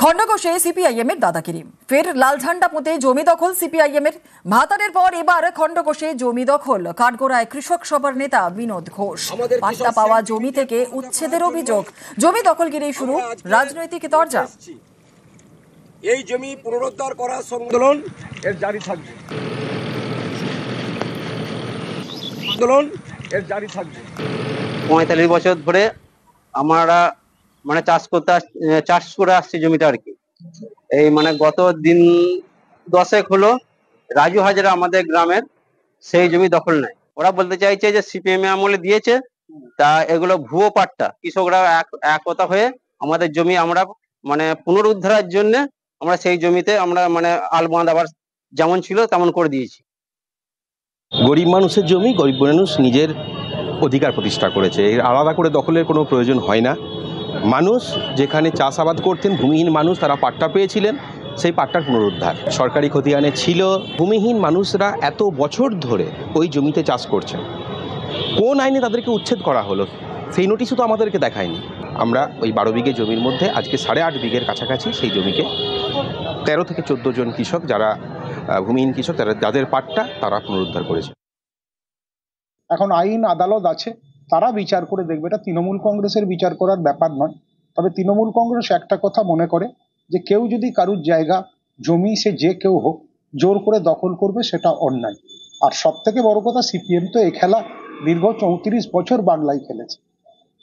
খণ্ডঘোষে CPIM এর দাদাগিরি, ফের লাল ঝান্ডা পুঁতে জমি দখল সিপিআইএম এর। ভাতারের পর এবার খণ্ডঘোষে জমি দখল। কাঠগোড়ায় কৃষক সভার নেতা বিনোদ ঘোষ। পাট্টা পাওয়া জমি থেকে উচ্ছেদের অভিযোগ। জমি দখল ঘিরেই শুরু রাজনৈতিক তরজা। এই জমি পুনরুদ্ধার করার আন্দোলন এর জারি থাকবে, আন্দোলন এর জারি থাকবে। 45 বছর ধরে আমরা চাষ করে আসছি জমিটা আর কি। এই গত দিন 10 হলো রাজু হাজরা আমাদের গ্রামের সেই জমি দখল নেয়। ওরা বলতে চাইছে যে সিপিএম আমলে দিয়েছে, তা এগুলো ভুয়ো পাট্টা। কৃষকরা একতা হয়ে আমাদের জমি আমরা পুনরুদ্ধারের জন্য আমরা সেই জমিতে আমরা আলবাঁধ আবার যেমন ছিল তেমন করে দিয়েছি। গরিব মানুষের জমি গরিব মানুষ নিজের অধিকার প্রতিষ্ঠা করেছে, এর আলাদা করে দখলের কোনো প্রয়োজন হয় না। মানুষ যেখানে চাষাবাদ করতেন, ভূমিহীন মানুষ তারা পাট্টা পেয়েছিলেন, সেই পাট্টার পুনরুদ্ধার সরকারি খতিয়ানে ছিল। ভূমিহীন মানুষরা এত বছর ধরে ওই জমিতে চাষ করছেন, কোন আইনে তাদেরকে উচ্ছেদ করা হলো সেই নোটিশও তো আমাদেরকে দেখায়নি। আমরা ওই 12 বিঘে জমির মধ্যে আজকে 8.5 বিঘের কাছাকাছি সেই জমিকে 13 থেকে 14 জন কৃষক, যারা ভূমিহীন কৃষক, যাদের পাট্টা, তারা পুনরুদ্ধার করেছে। এখন আইন আদালত আছে, তারা বিচার করে দেখবে। এটা তৃণমূল কংগ্রেসের বিচার করার ব্যাপার নয়। তবে তৃণমূল কংগ্রেস একটা কথা মনে করে যে কেউ যদি কারুর জায়গা জমি, সে যে কেউ হোক, জোর করে দখল করবে, সেটা অন্যায়। আর সব থেকে বড় কথা, সিপিএম তো এই খেলা দীর্ঘ 34 বছর বাংলায় খেলেছে।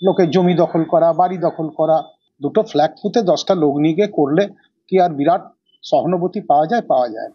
লোকের জমি দখল করা, বাড়ি দখল করা, দুটো ফ্ল্যাগ পুঁতে 10টা লোক নিয়ে গিয়ে করলে কি আর বিরাট সহানুভূতি পাওয়া যায়?